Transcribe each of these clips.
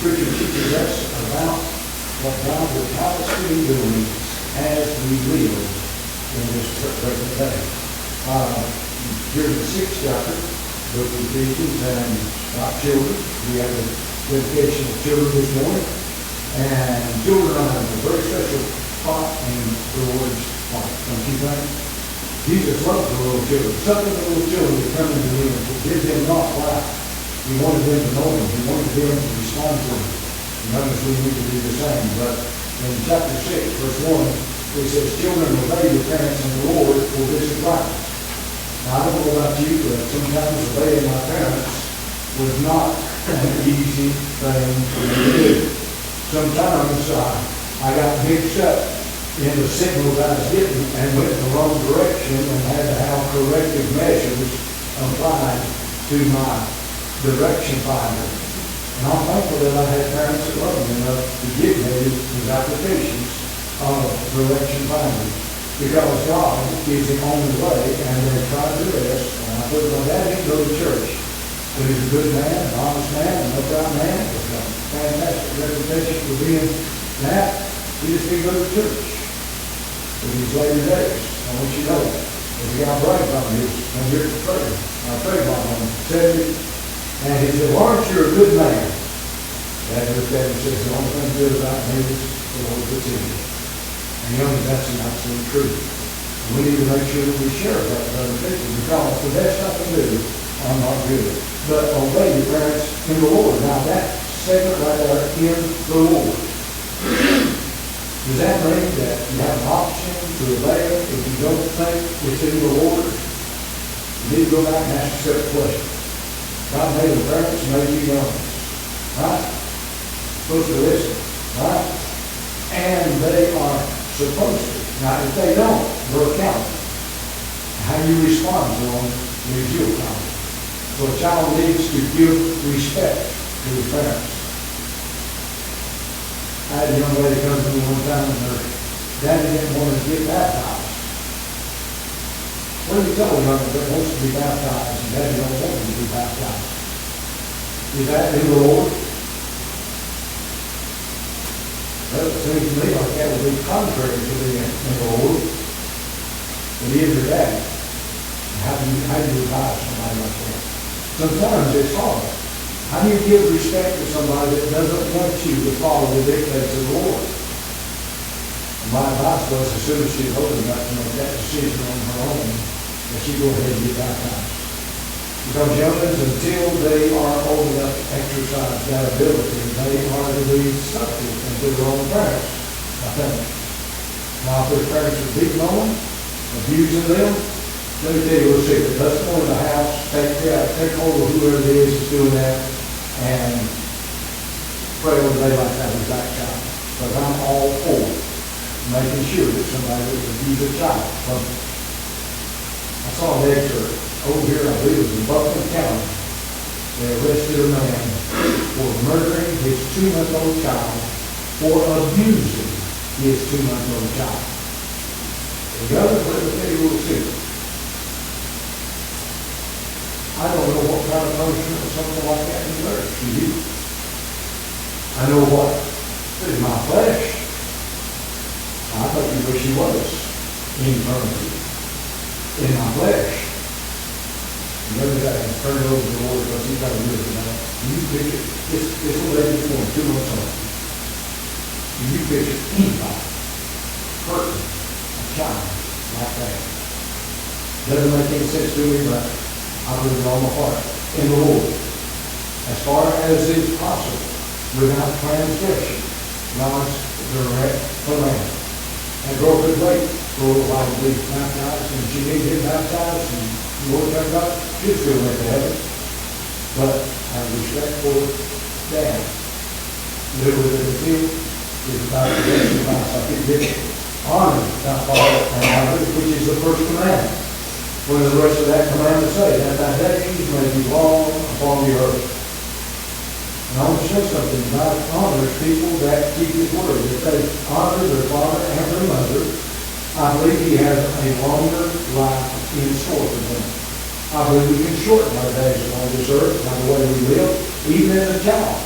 Scripture teaches us about what God would have us to be doing as we live in this present day. Here's the 6th chapter, book of Ephesians, and about children. We have the dedication of children this morning. And children have a very special spot in the Lord's heart, don't you think? Jesus loved the little children. Some of the little children would come into him and give them not life. He wanted them to know him. He wanted them to respond to him. And others we need to do the same. But in chapter 6, verse 1, it says, "Children, obey your parents in the Lord, for this is right." Now, I don't know about you, but sometimes obeying my parents was not an easy thing for me to do. Sometimes I got mixed up in the signals I was getting and went in the wrong direction and had to have corrective measures applied to my direction finder. And I'm thankful that I had parents that loved me enough to give me these applications of direction finders. Because God is the only way, and they tried their best. And I told my dad didn't go to church. But he's a good man, an honest man, an upright man, with a fantastic reputation for being that. He just didn't go to church. In these later days, I want you to know, there's a guy bragging on his, when you're at the prayer, our prayer line, said it, and he said, "Lawrence, you're a good man." Dad looked at him and says, "The only thing good about me is the Lord that's in me." And you know, that's an absolute truth. And we need to make sure that we share that with other people, because the best I can do, I'm not good. But obey your parents in the Lord. Now that segment right there, in the Lord. Does that mean that you have an option to obey it if you don't think it's in the Lord? You need to go back and ask yourself a question. God made the parents, made you young. Right? Supposed to listen. Right? And they are supposed to. Now, if they don't, they're accountable. How you respond to them leaves you accountable. So a child needs to give respect to his parents. I had a young lady come to me one time and her daddy didn't want her to get baptized. What do you tell a young man that wants to be baptized and daddy don't want him to be baptized? Is that in the Lord? Well, it seems to me like that would be contrary to being in the Lord. It is your daddy. How do you advise somebody like that? Sometimes it's hard. How do you give respect to somebody that doesn't want you to follow the dictates of the Lord? And my advice was, as soon as she's old enough to make that decision on her own, that she go ahead and get baptized. Because youngins, until they are old enough to exercise that ability, they are to be subject to their own parents, I think. Now, if their parents are beating on them, abusing them, let me tell you a little secret. Let's go in the house, take hold of whoever it is that's doing that, and pray over day like that with that child. But I'm all for making sure that somebody would abuse a child. I saw an excerpt over here, I believe it was in Buckingham County. They arrested a man for murdering his 2-month-old child, for abusing his 2-month-old child. The other, let me tell you a little secret. I don't know what kind of punishment or something like that deserves. Do you? I know what is my flesh. I thought you wish he was in eternity. In my flesh. The other guy can turn it over to the Lord because he's got to do it tonight. You picture this little lady born 2 months old. You picture anybody hurting a child like that. Doesn't make any sense to me, but I believe it all my heart in the Lord. As far as is possible, without transgression, God's direct command. And girl could wait for a little while to be baptized, and she didn't get baptized, and the Lord turned up, she still went to heaven. But I have respect for Dad. Live with it until is about the best advice I could give. Honor thy father and mother, which is the first commandment. What does the rest of that commandment say? That thy days may be long upon the earth. And I want to show something. God honors people that keep his word. If they honor their father and their mother, I believe he has a longer life in store for them. I believe we can shorten our days on this earth by the way we live, even as a child.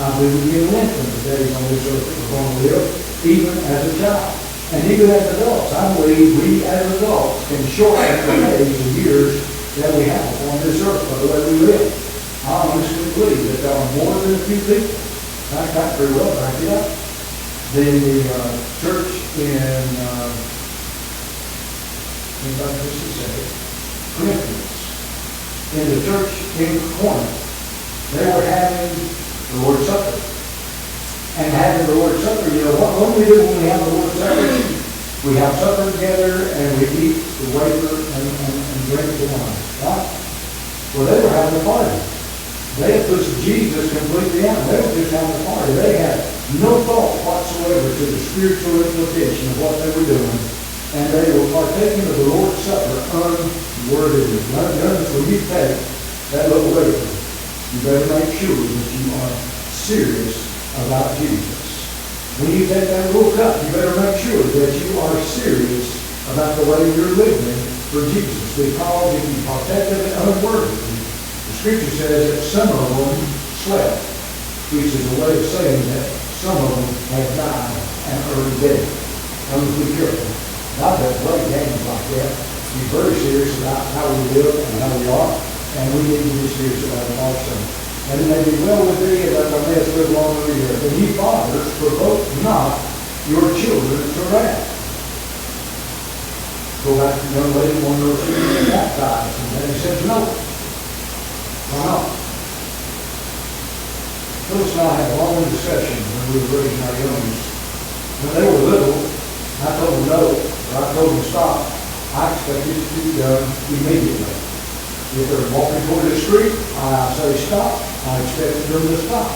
I believe we can lengthen the days on this earth that we're going to live, even as a child. And even as adults, I believe we as adults can shorten the days and years that we have on this earth by the way we live. I honestly believe that there are more than a few people. I got pretty well backed it up. Then the church in Corinthians, in the church in Corinth, they were having the Lord's Supper. And having the Lord's Supper, you know, what do we do when we have the Lord's Supper? We have supper together and we eat the wafer and drink the wine. Right? Well, they were having a party. They had pushed Jesus completely out. They were just having a party. They had no thought whatsoever to the spiritual implication of what they were doing. And they were partaking of the Lord's Supper unworthily. Notice when you take that little wafer, you better make sure that you are serious about Jesus. When you take that little cup, you better make sure that you are serious about the way you're living for Jesus. Because if you partake of it unworthily, the Scripture says that some of them slept, which is a way of saying that some of them have died an early death. Come be careful. Not to play games like that. Be very serious about how we live and how we are, and we need to be serious about it also. And it may be well with thee that thou mayest live long on the earth. And ye fathers, provoke not your children to wrath. Go back to the young lady one of those who was baptized, and then he said, no. Why not? Phyllis and I had a long discussion when we were raising our youngest. When they were little, I told them no, or I told them stop. I expected it to be done immediately. If they're walking toward the street, I say stop. I expected them to stop.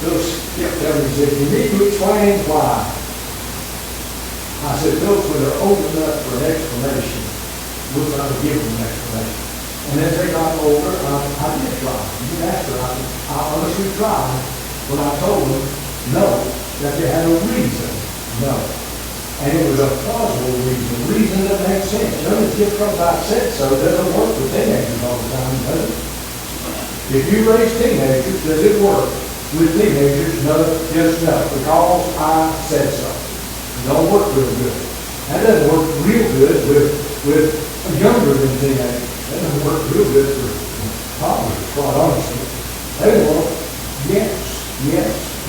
Phyllis kept telling me, he said, you need to explain why. I said, Phyllis, when they're old enough for an explanation, we'll try to give them an explanation. And as they got older, I did try. You can ask her. I honestly tried when I told them no, that they had a reason no. And it was a plausible reason that makes sense. You know, just because I said so doesn't work with teenagers all the time, does it? If you raise teenagers, does it work with teenagers? No, just no. Because I said so. It don't work real good. That doesn't work real good with younger than teenagers. That doesn't work real good for toddlers, quite honestly. They want yes,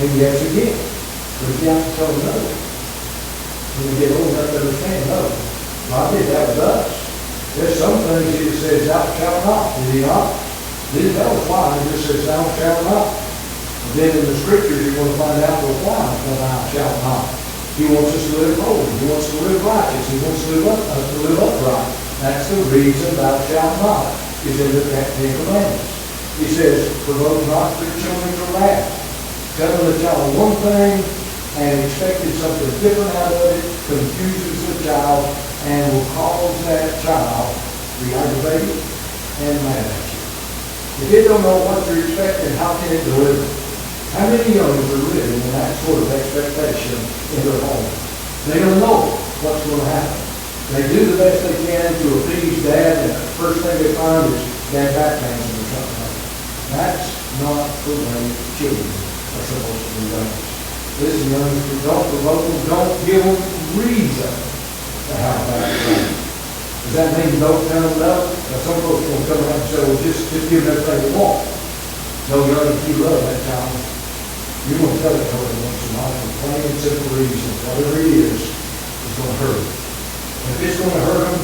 and yes again. But you have to tell them no. When we get old enough to understand, no. God did that with us. There's some things he says, thou shalt not. Did he not? Didn't tell us why. He just says, thou shalt not. But then in the Scriptures, you're going to find out why thou shalt not. He wants us to live holy. He wants us to live righteous. He wants us to live upright. That's the reason thou shalt not, is in the Ten Commandments. He says, provoke not your children to wrath. Telling the child one thing and expecting something different out of it confuses the child and will cause that child to be aggravated and mad at you. If they don't know what you're expecting, how can it deliver? How many youngsters are living in that sort of expectation in their home? They don't know what's going to happen. They do the best they can to appease Dad, and the first thing they find is Dad back pains them or something like that. That's not the way children are supposed to be raised. Listen, youngsters, don't provoke them, don't give them reason to have that right. Does that mean don't tell them no? Now, some folks will come around and say, well, just give them everything they want. No, young, if you love that child, you're going to tell it to them once in a while for plain and simple reasons. Whatever it is going to hurt them. And if it's going to hurt them,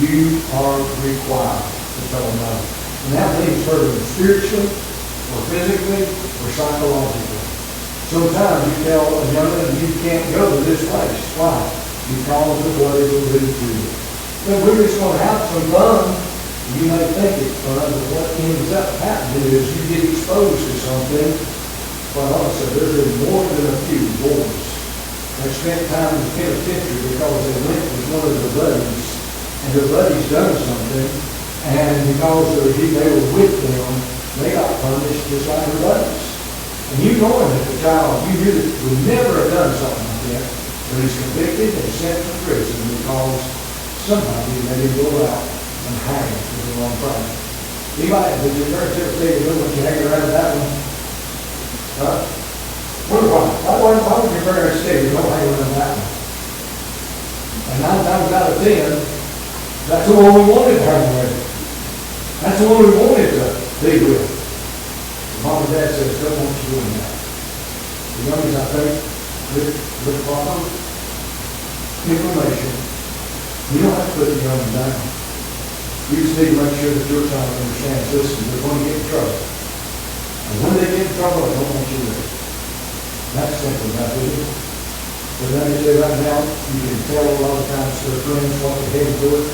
you are required to tell them no. And that means hurt them spiritually, or physically, or psychologically. Sometimes you tell a young man, you can't go to this place. Why? Because of what it will do to you. But we're just going to have some fun. You may think it, but what ends up happening is you get exposed to something. But honestly, there's been more than a few boys that spent time in the penitentiary because they went with one of their buddies, and their buddies done something, and because they were with them, they got punished just like their buddies. And you knowing that the child, you knew that would never have done something like that, but he's convicted and sent to prison because somebody made him go out and hang for the wrong crime. Anybody, did your parents ever tell you when you hang around that one? Huh? out of 10, that's the one we wanted to have ready. That's the one we wanted to be with. Mom and Dad says, don't want you doing that. The youngest, I think, with proper information, you don't have to put the young down. You just need to make sure that your child understands, listen, they're going to get in trouble. And when they get in trouble, I don't want you with it. That's simple enough, isn't it? But let me tell you right now, you can tell a lot of times to their friends what they have to do it.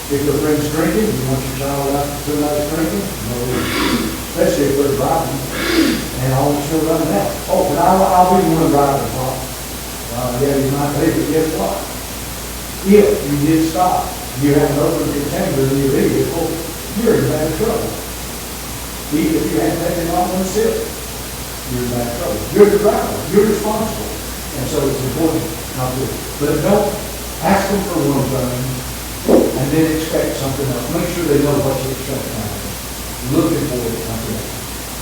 If their friend's drinking, you want your child out to somebody's drinking? No. Especially if they're driving. And I want you to run out. Oh, but I'll be one driving, Pop. Yeah, you might be, but guess what? If you did stop, you have an open container in your vehicle, you're in bad trouble. Even if you hadn't taken off one sip, you're in bad trouble. You're the driver. You're responsible. And so it's important not to. But don't ask them for one thing and then expect something else. Make sure they know what you expect from them. Looking for it, not that.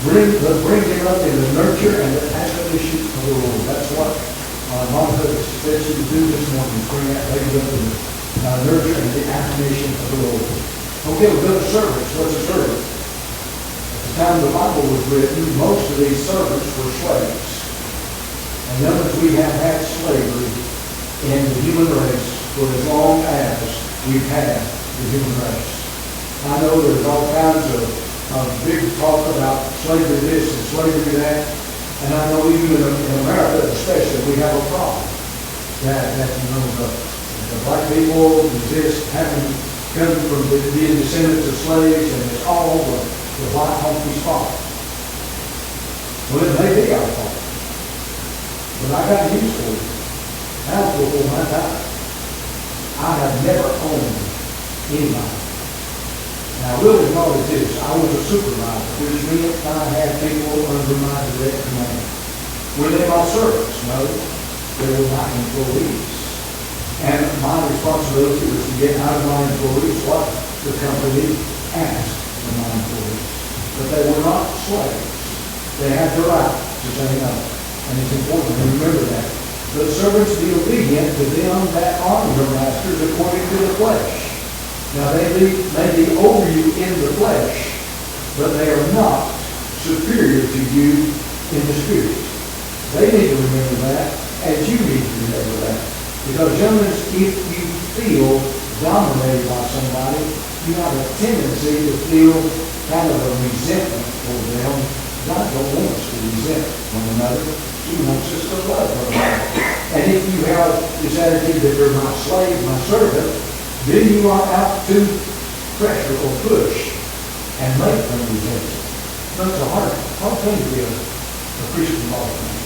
Bring them up in the nurture and the admonition of the Lord. That's what Mom said she would do this morning. Bring that baby up in the nurture and the admonition of the Lord. Okay, we'll go to servants. What's a servant? At the time the Bible was written, most of these servants were slaves. And notice we have had slavery in the human race for as long as we've had the human race. I know there's all kinds of big talk about slavery this and slavery that. And I know even in America especially, we have a problem. That the black people resist having come from being descendants of slaves, and it's all the white honky's fault. Well, it may be our fault. But I got news for you. Now before my time, I have never owned anybody. Now, I will acknowledge this. I was a supervisor, which meant I had people under my direct command. Were they my servants? No. They were my employees. And my responsibility was to get out of my employees what the company asked of my employees. But they were not slaves. They had the right to say no. And it's important to remember that. But servants be obedient to them that are your masters according to the flesh. Now they may be over you in the flesh, but they are not superior to you in the spirit. They need to remember that, as you need to remember that. Because gentlemen, if you feel dominated by somebody, you have a tendency to feel kind of a resentment for them. God don't want us to resent one another. He wants us to love one another. And if you have this attitude that you're my slave, my servant, then you are out to pressure or push and make them resent it. That's a hard thing to be a Christian boss man.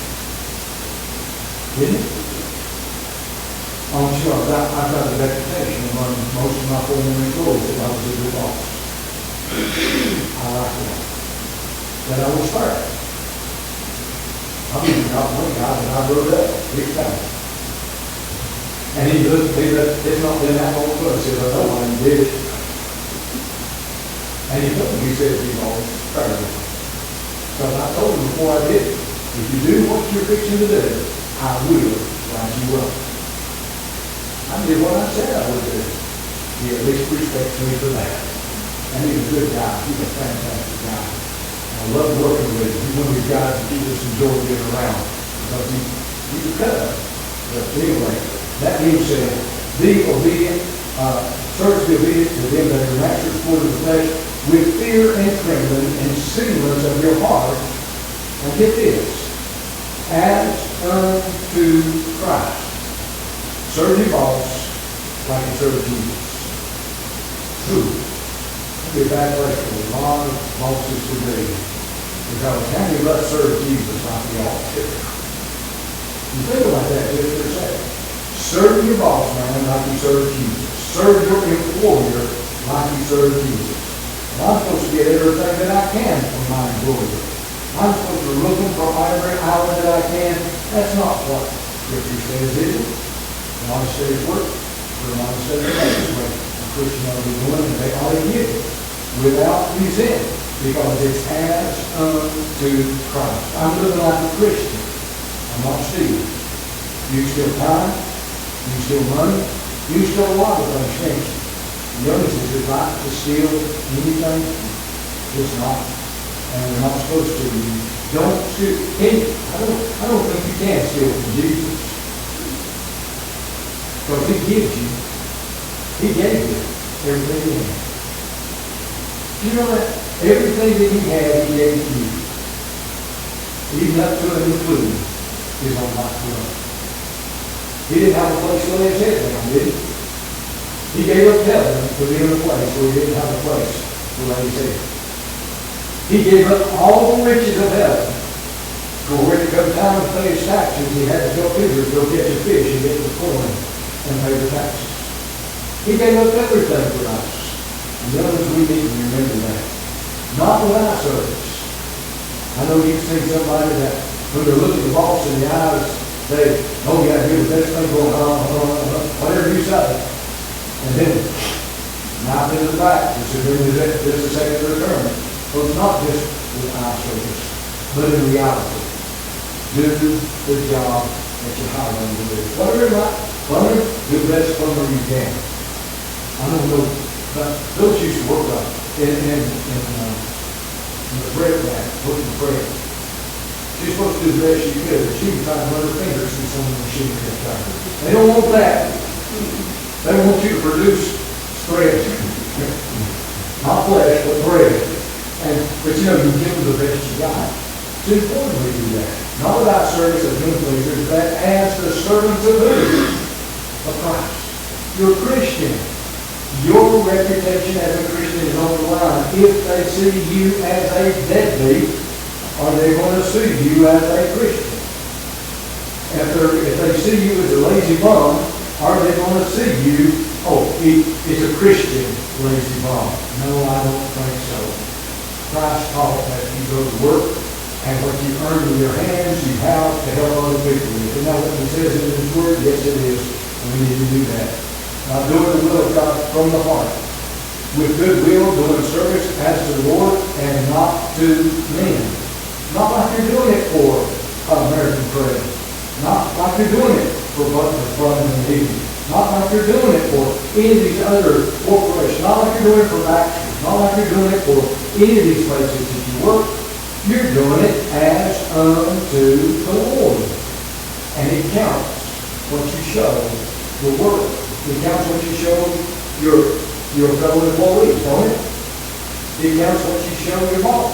Isn't it? I'm sure I've got a reputation among most of my former employees that I was a good boss. I like that. That I was fair. I mean, not one guy that I wrote up, big time. And it's not been that long ago. He said, I know I did it. And he told me, he said, he's always fair. Because I told him before I did it, if you do what you're fixing to do, I will rise you up. I did what I said I would do. He at least respects me for that. And he's a good guy. He's a fantastic guy. I love working with him. He's one of these guys that you just enjoy being around. Because he's a cut. But anyway, that being said, be obedient, serve be obedient to them that are masters for the flesh, with fear and trembling and singleness of your heart. And get this, as unto Christ. Serve your boss like you serve Jesus. Who? That'd be a bad place for a lot of bosses to be. Because how many of us serve Jesus like we all should? You think about that just for a second. Serve your boss, man, like you serve Jesus. Serve your employer like you serve Jesus. And I'm supposed to get everything that I can from my employer. I'm supposed to be looking for every hour that I can. That's not what Scripture says, is it? An honest day's work for an honest day's way. A Christian ought to be doing and they ought to give it without resent, because it's as unto Christ. I'm living like a Christian. I'm not stealing. You steal time, you steal money, You stole a lot of things, didn't you? Youngins, is it right to steal anything? It's not. And we're not supposed to. You don't steal. I don't think you can steal from Jesus. Because He gives you. He gave you everything He had. You know that? Everything that He had, He gave to you. Even up to and including His own life blood. He didn't have a place to lay His head down, did He? He gave up heaven to be in a place where He didn't have a place to lay His head. He gave up all the riches of heaven. For when it come time to pay His taxes, He had to tell Peter to go get the fish and get the corn and pay the taxes. He gave up everything for us. And those we need to remember that. Not with eye service. I know you've seen somebody that when they're looking the boss in the eyes, they, oh yeah, you're the best thing going on, whatever you say. And then, not into the practice, and then there's a second return. So it's not just with eye service, but in reality. Do the job that you hire them to do. Whatever it might, plumber, do the best plumber you can. I don't know, but those used to work up in the bread rack, working bread. She's supposed to do the best she could, but she would try to run her fingers through some of the machinery that time. They don't want that. They want you to produce bread. Not flesh, but bread. But you know, you give them the best you got. It's important we do that. Not without service as men pleasers, but as the servants of who? Of Christ. You're a Christian. Your reputation as a Christian is on the line. If they see you as a deadbeat, are they going to see you as a Christian? If they see you as a lazy bum, are they going to see you, it's a Christian lazy bum? No, I don't think so. Christ taught that you go to work, and what you earn with your hands, you have to help other people with. Isn't that what He says in His Word? Yes, it is. And we need to do that. Now, doing the will of God from the heart, with good will, doing service as to the Lord and not to men. Not like you're doing it for American praise. Not like you're doing it for fun and eating. Not like you're doing it for any of these other corporations. Not like you're doing it for Baxter. Not like you're doing it for any of these places that you work. You're doing it as unto the Lord. And it counts what you show the world. It counts what you show your fellow employees, don't it? It counts what you show your boss.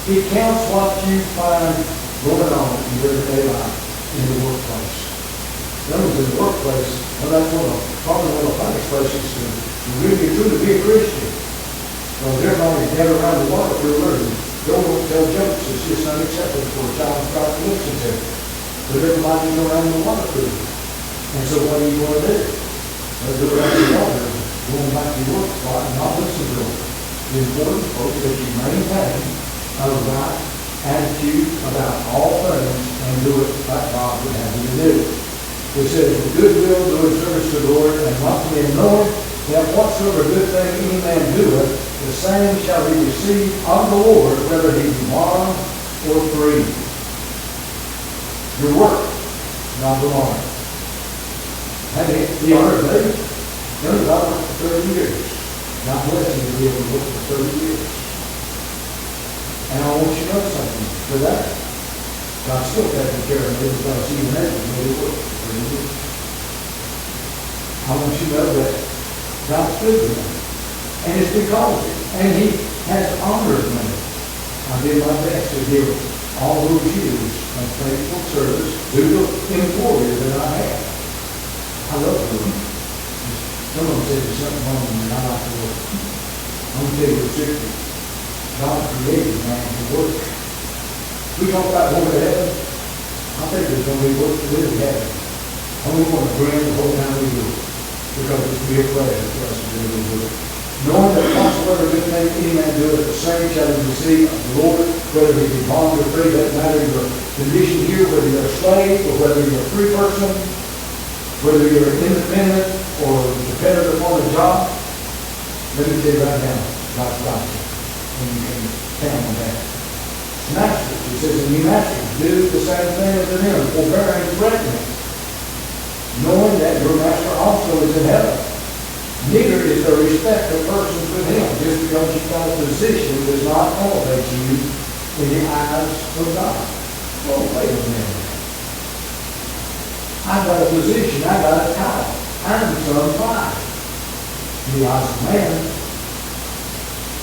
It counts what you find going on in your everyday life in the workplace. Those in the workplace, well, that's probably one of the funniest places to really truly be a Christian. Because everybody's gathered around the water cooler and don't tell jokes. It's just unacceptable for a child of God to listen to. But everybody's around the water cooler. And so what are you going to do? Go around the water, going back to your work spot and not listen to them. The important, folks, that you maintain a right attitude about all things and do it like God would have you to do. It says, with good will, doing service to the Lord, and not to men, knowing that whatsoever good thing any man doeth, the same shall he receive of the Lord, whether he be bond or free. Your work, not the honor. And the honor of me, done it all for 30 years. God bless you to be able to work for 30 years. And I want you to know something for that. God's still taking care of me because He made me work for 30 years. I want you to know that God's good to me. And it's because of it. And He has honored me. I did my best to give all those years of faithful service to the employer that I had. I love doing it. Someone said there's something wrong with me, and I like to work. I'm going to tell you the secret. God created man to work. We talk about going to heaven. I think there's going to be work to do in heaven. Only want to grin the whole time we do it. Because it's to be a pleasure for us to do the work. Knowing that whatsoever good thing any man doeth, the same shall he receive of the Lord, whether he be bond or free, doesn't matter your condition here, whether you're a slave or whether you're a free person, whether you're independent or dependent upon a job. Let me tell you right now, God's got you. And you can count on that. Masters, it says, and you masters, do the same thing as them, forbearing, threatening. knowing that your master also is in heaven. Neither is there respect of persons with him. Just because you've got a position does not elevate you in the eyes of God. Oh, wait a minute. I've got a position, I've got a title. I'm son of God. In the eyes of man,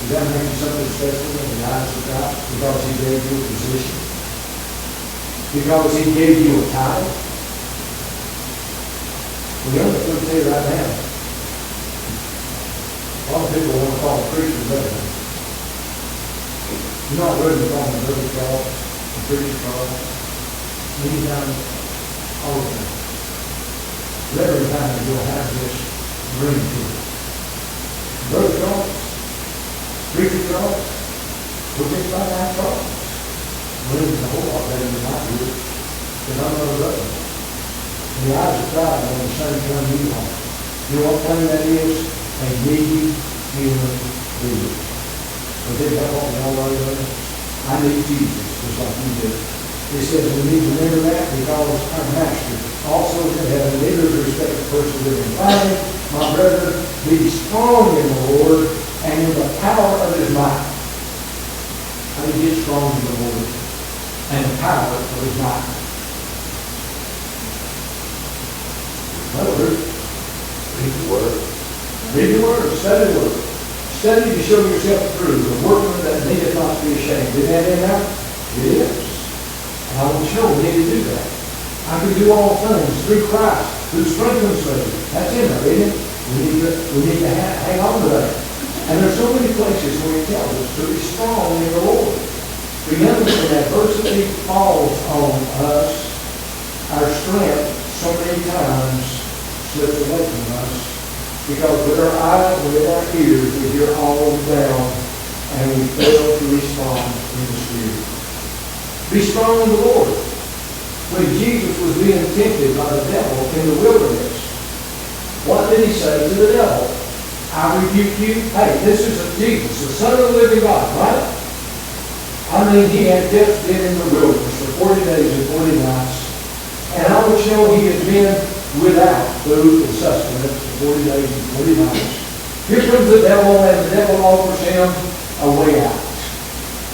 does that make you something special in the eyes of God? Because he gave you a position? Because he gave you a title? Well, the only thing to tell you right now, a lot of people want to call a preacher better. You're not ready to call him a brother Charles, a preacher Charles, anytime, all the time. Every time you'll have this ring to it. Brother Charles, preacher Charles, we'll get right down Charles. Ring is a whole lot better than I do, because I'm not a brother. In the eyes of God, I'm the same one you are. You know what thing that is? A needy human being. But they got all the way there. I need Jesus, just like you do. He says we need to remember that because our master also is in heaven. Neither is respect the person living. Finally, my brethren, be strong in the Lord and in the power of his might. How do you get strong in the Lord and the power of his might? Another, read the Word. Read the Word. Study the Word. Study to show yourself approved, a workman that needeth not to be ashamed. Isn't that in there? It is. And I want to show we need to do that. I can do all things through Christ, who strengthens me. That's in there, isn't it? We need to hang on to that. And there's so many places where he tells us to be strong in the Lord. Remember, when adversity falls on us, our strength so many times slips away from us. Because with our eyes and with our ears, we hear all down and we fail to respond in the Spirit. Be strong in the Lord. When Jesus was being tempted by the devil in the wilderness, what did he say to the devil? I rebuke you. Hey, this is Jesus, the Son of the living God, right? I mean, he had just been in the wilderness for 40 days and 40 nights. And I would show he had been without food and sustenance for 40 days and 40 nights. Here comes the devil, and the devil offers him a way out.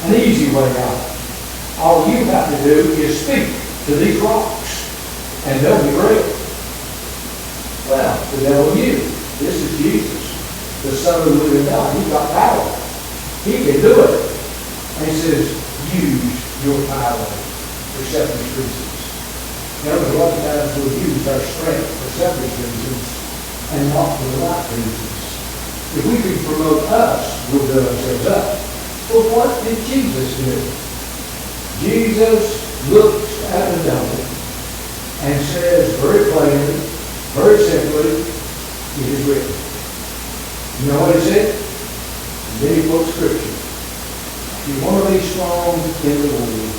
An easy way out. All you have to do is speak to these rocks, and they'll be bread. Well, the devil knew. This is Jesus, the Son of the living God. He's got power. He can do it. And he says, use your power for selfish reasons. You know, a lot of times we'll use our strength for selfish reasons and not for the right reasons. If we can promote us, we'll build ourselves up. Well, what did Jesus do? Jesus looks at the devil and says very plainly, very simply, it is written. You know what he said? And then he quotes Scripture. If you want to be strong in the Lord,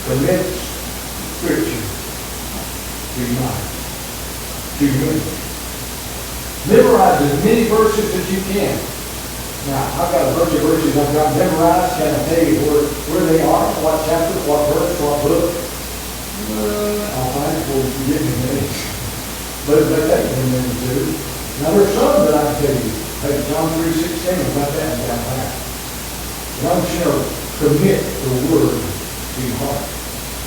commit Scripture to your mind, to your memory. Memorize as many verses as you can. Now, I've got a bunch of verses I've got memorized. Can I tell you where they are? What chapter, what verse, what book? I'll find it for you. Forgive me. But take them in too. Now, there's some that I can tell you. Take John 3:16 and got that down back. But I'm sure commit the word to your heart.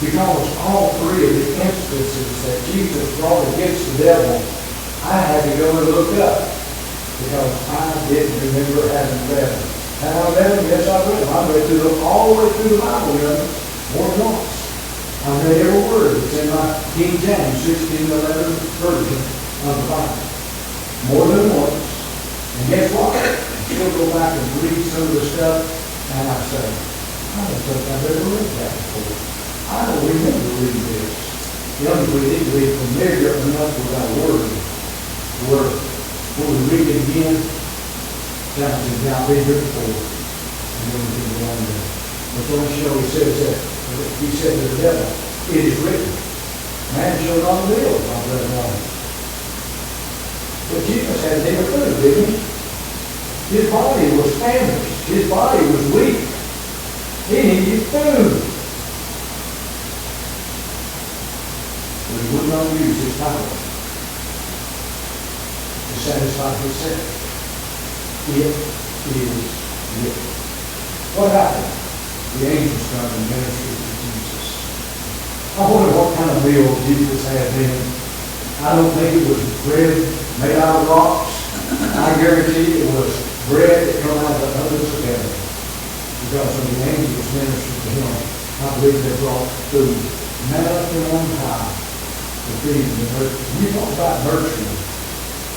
Because all three of the instances that Jesus brought against the devil, I had to go and look up. Because I didn't remember having read them. Have I read them? Yes, I read them. I read through them all the way through the Bible, more than once. I read every word. It's in my King James 1611 version of the Bible. More than once. And guess what? I still go back and read some of the stuff, and I say, I don't think I've ever read that before. I don't remember reading this. We need to be familiar enough with our word. When we read it again, that was now read it before. And then we can go on there. But don't you know, he said to the devil, it is written, man shall not live by bread alone. But Jesus had never food, didn't he? His body was famished. His body was weak. He needed food. But he would not use his power. to satisfy himself. It is written. What happened? The angels come and ministered to Jesus. I wonder what kind of meal Jesus had then. I don't think it was bread made out of rocks. I guarantee it was bread that came out of the ovens of heaven. Because when the angels ministered to him, I believe they brought food. Manna from on high to feed the nurture. When you talk about nurturing,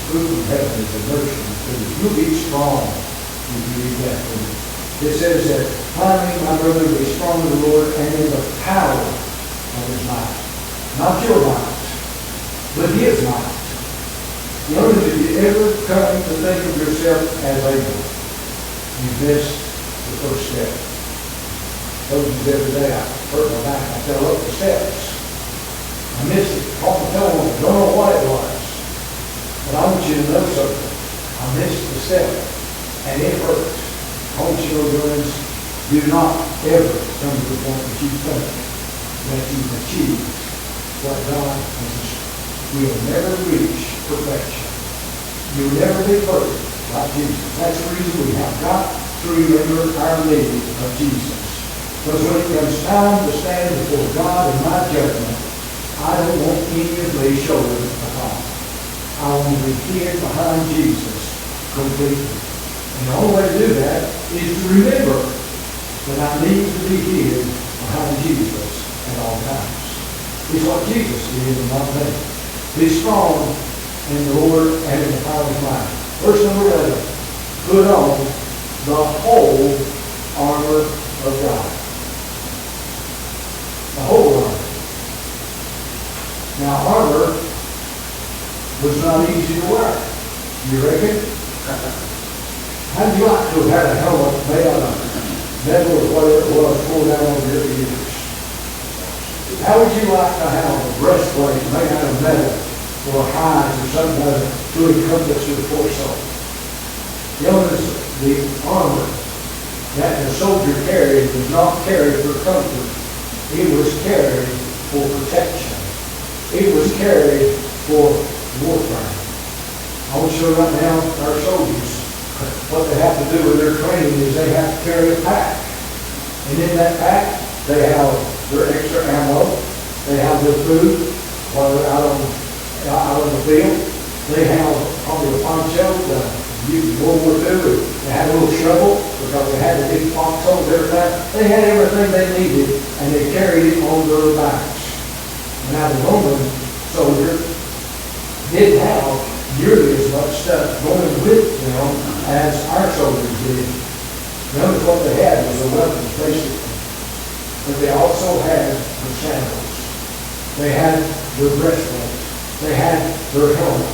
food from heaven is a nurturing food. You'll be strong if you eat that food. It says that, finally, my brother, be strong in the Lord and in the power of his might. Not your might, but his might. Notice if you ever come to think of yourself as able, you missed the first step. I told you the other day, I hurt my back. I fell up the steps. I missed it. Caught my toe on it. Don't know what it was. But I want you to know something. I missed the step, and it hurt. I want you to know, friends, do not ever come to the point that you think that you've achieved what God has achieved. You'll never reach perfection. You'll never be perfect like Jesus. That's the reason we have got to remember our need of Jesus. Because when it comes time to stand before God in my judgment, I don't want any of these shoulders upon. I want to be hid behind Jesus completely. And the only way to do that is to remember that I need to be hid behind Jesus at all times. It's what Jesus did in one thing. Be strong in the Lord and in the power of his might. Verse number 11. Put on the whole armor of God. The whole armor. Now, armor was not easy to wear. You reckon? How'd you like to have had a helmet made out of metal or whatever it was pulled down over your ears? How would you like to have a breastplate made out of metal or hides or something to encompass your torso? You know, the armor that the soldier carried was not carried for comfort. It was carried for protection. It was carried for warfare. I want you to know right now, our soldiers, what they have to do with their training is they have to carry a pack. And in that pack, they have their extra ammo. They have their food while they're out on the field. They have probably a poncho, World War II. They had a little shovel because they had the big foxholes every time. They had everything they needed, and they carried it on their backs. Now the Roman soldier didn't have nearly as much stuff going with them as our soldiers did. Notice what they had was the weapons, basically. But they also had the sandals. They had their breastplate. They had their helmet.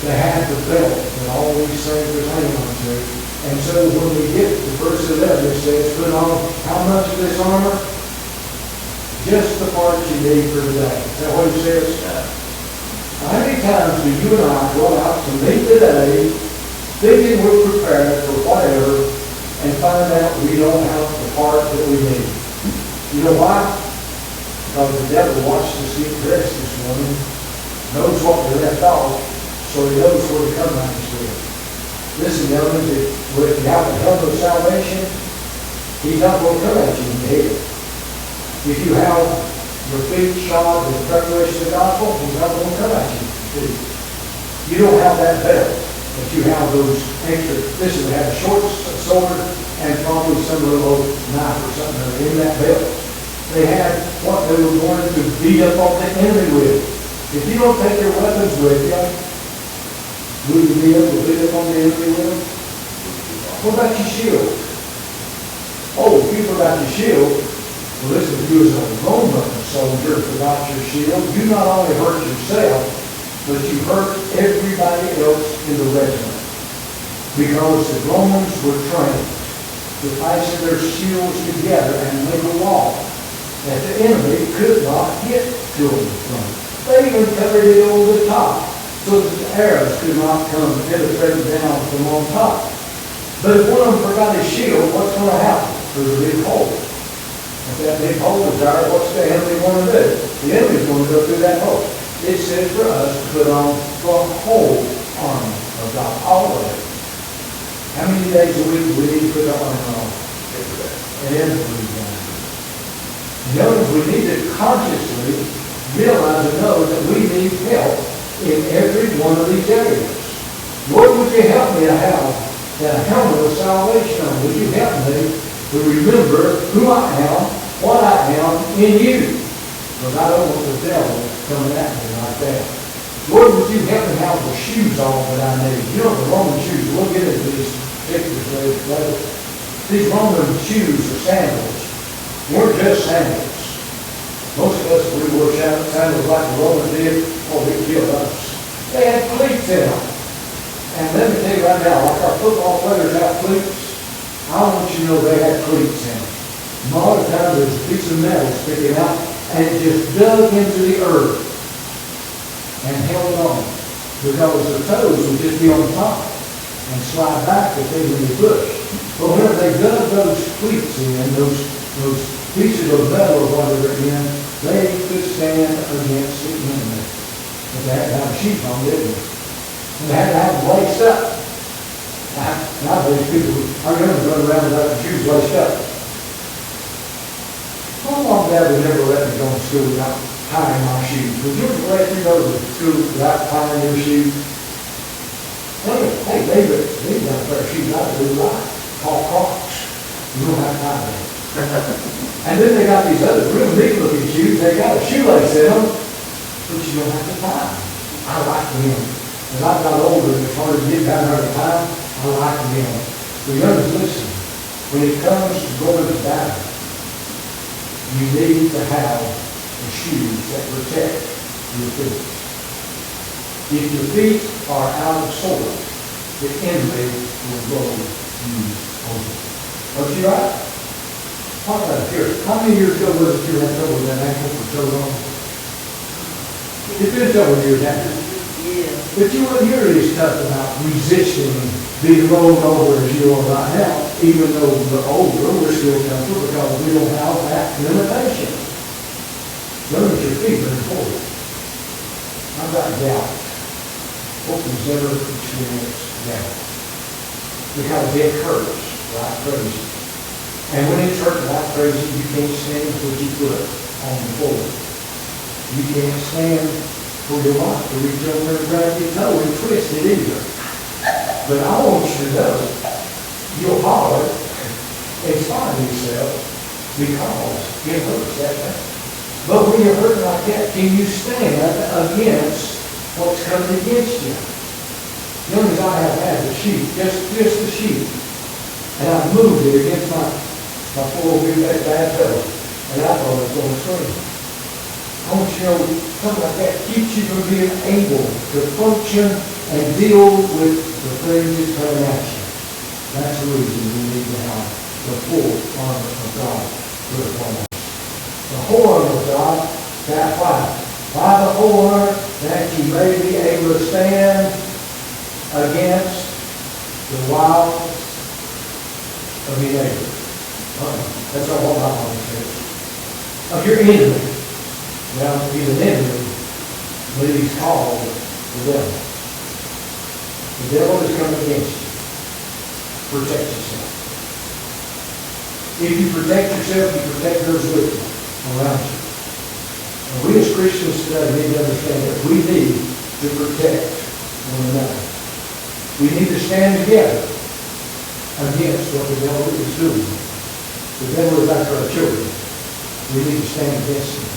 They had the belt that all these things are hanging on to. And so when we get to verse 11, it says, put on how much of this armor? Just the parts you need for today. Is that what it says? How many times do you and I go out to meet today thinking we're prepared for whatever and find out we don't have the part that we need? You know why? Because the devil watched us get dressed this morning, knows what we left off, so he knows where to come at us with. Listen, young ones, if you have the helmet of salvation, he's not going to come at you in the head. If you have your feet shod with the preparation of the gospel, he's not going to come at you. You don't have that belt, but you have those extra. Listen, we have a short sword and probably some little knife or something in that belt. They had what they were going to beat up on the enemy with. If you don't take your weapons with you, will you be able to beat up on the enemy with them? What about your shield? Oh, if you forgot your shield, well, listen, if you as a Roman soldier forgot your shield, you not only hurt yourself, but you hurt everybody else in the regiment. Because the Romans were trained to fasten their shields together and make a wall that the enemy could not get to them from. They even covered it over the top so that the arrows could not come penetrating down from on top. But if one of them forgot his shield, what's going to happen? There's a big hole. If that big hole is there, what's the enemy going to do? The enemy's going to go through that hole. It says for us to put on the whole armor of of God. All of it. How many days a week do we need to put our armor on? Every day. Notice we need to consciously realize and know that we need help in every one of these areas. Lord, would you help me to have that helmet of salvation on? Would you help me to remember who I am, what I am in you? Because I don't want the devil coming at me like that. Lord, would you help me have the shoes on that I need? You know, the Roman shoes, we'll get into these pictures later. These Roman shoes or sandals weren't just sandals. Most of us, we wore sandals like the Romans did, oh, they killed us. They had cleats in them. And let me tell you right now, like our football players have cleats, I want you to know they had cleats in them. And a lot of times there's a piece of metal sticking out, and it just dug into the earth and held on. Because their toes would just be on top and slide back if they were in the bush. But whenever they dug those cleats in, those pieces of metal or whatever in, they could stand against the enemy. But they had to have shoes on, didn't they? And they had to have them laced up. Nowadays people, our young run around without the shoes laced up. My mom and dad would never let me go to school without tying my shoes. Would you ever let me go to school without tying your shoes? Hey, David, they've got a pair of shoes I do like, called Crocs. You don't have to tie them. And then they got these other real neat looking shoes. They got a shoelace in them, but you don't have to tie them. I like them. As I got older and it's hard to get down there to time, I like them. The youngest, listen, when it comes to going to battle, you need to have the shoes that protect your feet. If your feet are out of sorts, the enemy will go you over. Don't you right? Talk about it here. How many years ago was it you had trouble with that ankle for so long? It's been several years after. Yeah. But you wouldn't hear any stuff about resisting being rolled over as you are right now, even though we're older, we're still comfortable because we don't have that limitation. Limit your feet very important. I've got gout. Hope you've never experienced gout. Because it hurts like crazy. And when it's hurting like crazy, you can't stand with your foot on the floor. You can't stand for your life to reach over and grab your toe and twist it either. But I want you to know, you'll holler and find yourself because it hurts that bad. But when you're hurting like that, can you stand against what's coming against you? The only thing I have had the sheet, just the sheet. And I moved it against my poor bad toe. And I thought it was going to swing. I want you to know, something like that keeps you from being able to function and deal with the things that's coming at you. That's the reason we need to have the full armor of God put upon us. The whole armor of God, that by the whole armor, that you may be able to stand against the wiles of the enemy. That's all I want to say. Of your enemy. Well, he's an enemy, but he's called the devil. The devil is coming against you. Protect yourself. If you protect yourself, you protect those with you, around you. And we as Christians today need to understand that we need to protect one another. We need to stand together against what the devil is doing. The devil is after our children. We need to stand against him.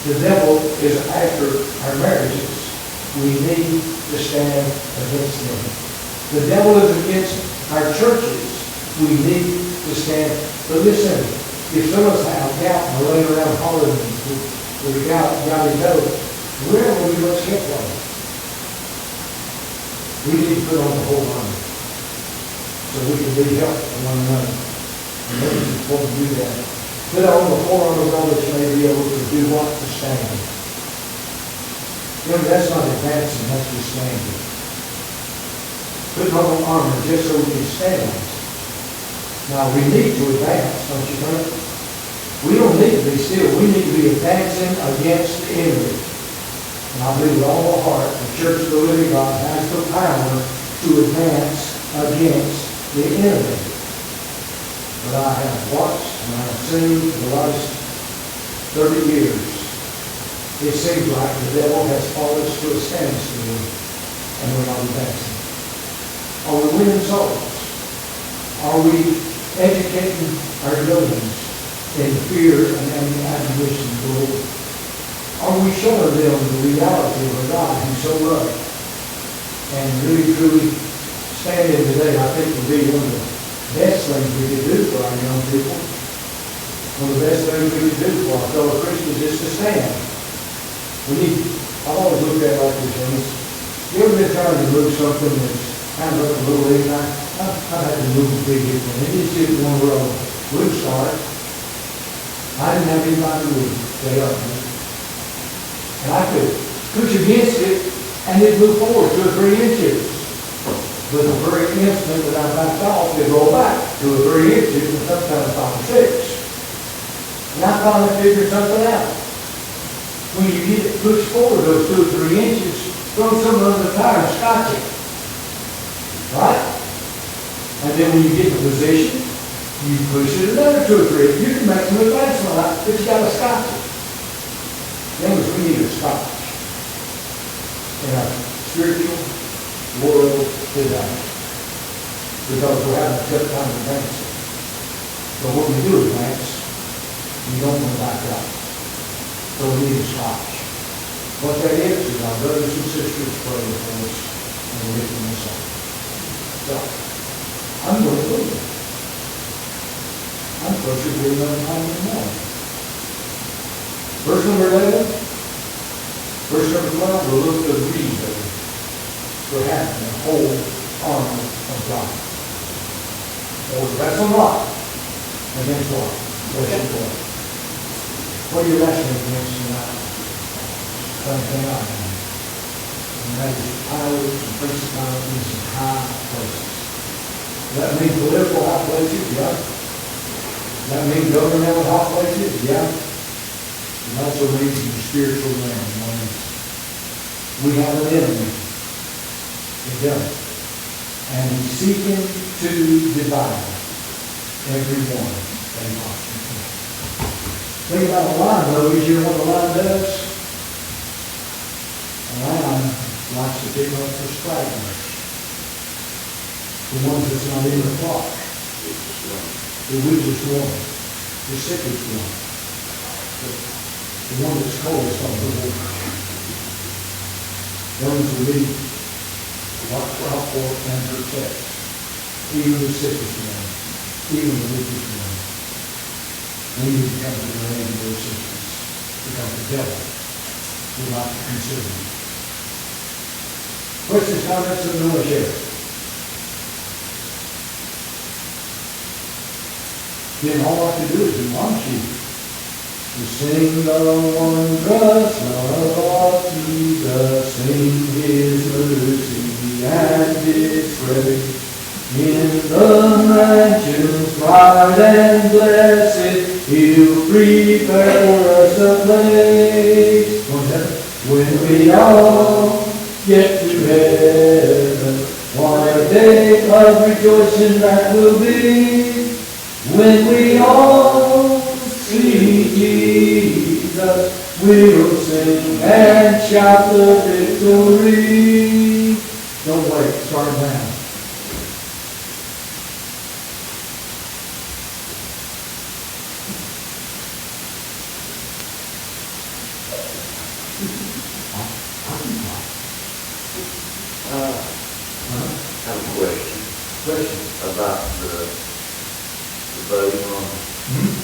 The devil is after our marriages. We need to stand against them. The devil is against our churches. We need to stand. But listen, if some of us have gout and are laying around hollering with a gout, gouty toe, where will we much help from? We need to put on the whole armor so we can be help to one another. And then it's important to do that. Put on the whole armor of God that you may be able to do what? To stand. Remember, that's not advancing, that's just standing. Putting on the armor just so we can stand. Now, we need to advance, don't you think? We don't need to be still. We need to be advancing against the enemy. And I believe with all my heart, the Church of the Living God has the power to advance against the enemy. But I have watched and I have seen for the last 30 years, it seems like the devil has followed us to a standstill and we're not advancing. Are we winning souls? Are we educating our youngins in fear and admonition of the Lord? Are we showing them the reality of a God who's so loving? And really, truly standing today, I think, will be one of the best things we can do for our young people. One of the best things we can do for our fellow Christians is to stand. I've always looked at it like this, friends. You ever been trying to move something that's kind of up a little ways? I've had to move a big hit one. It just didn't want to roll. Wouldn't start. I didn't have anybody to move. They helped me. And I could push against it and it'd move forward 2 or 3 inches. But the very instant that I backed off, it'd roll back 2 or 3 inches and sometimes 5 or 6. And I finally figured something out. When you get it pushed forward those 2 or 3 inches, throw some under the tire and scotch it. Right? And then when you get in position, you push it another 2 or 3. You can make some advancement, but you got to scotch it. Youngers, we need a scotch in our spiritual world today. Because we're having a tough time advancing. But when we do advance, we don't want to back up. So we need a scotch. What that is our brothers and sisters praying for us and lifting us up. So, I'm going to move it. I'm supposed to be another time in the morning. Verse number 11. Verse number 12, we'll look at the reason for having the whole armor of God. Or wrestle not against what? Flesh and blood. What are you wrestling against tonight? Something I have. And that is powers and principalities and high places. That means political high places, yeah. That means governmental high places, yeah. It also means in the spiritual realm. We have an enemy. It does. And he's seeking to divide everyone that he possibly can. Think about a lion, though. You know what the lion does? A lion likes to pick up the stragglers. The ones that's not in the flock. The weakest one. The sickest one. The one that's coldest on the water. Those who need watch out for and protect. Even the sickest one. Even the weakest one. We need to come to the aid of those sisters. Because the devil would like to consider them. Questions, comments, and no share. Then all I can do is admonish you to sing the wondrous love of Jesus, sing His mercy and His grace. In the mansions bright and blessed, He'll prepare for us a place. When we all get to heaven, what a day of rejoicing that will be. When we all see Jesus, we'll sing and shout the victory. Don't wait, start now. I have a question about the voting on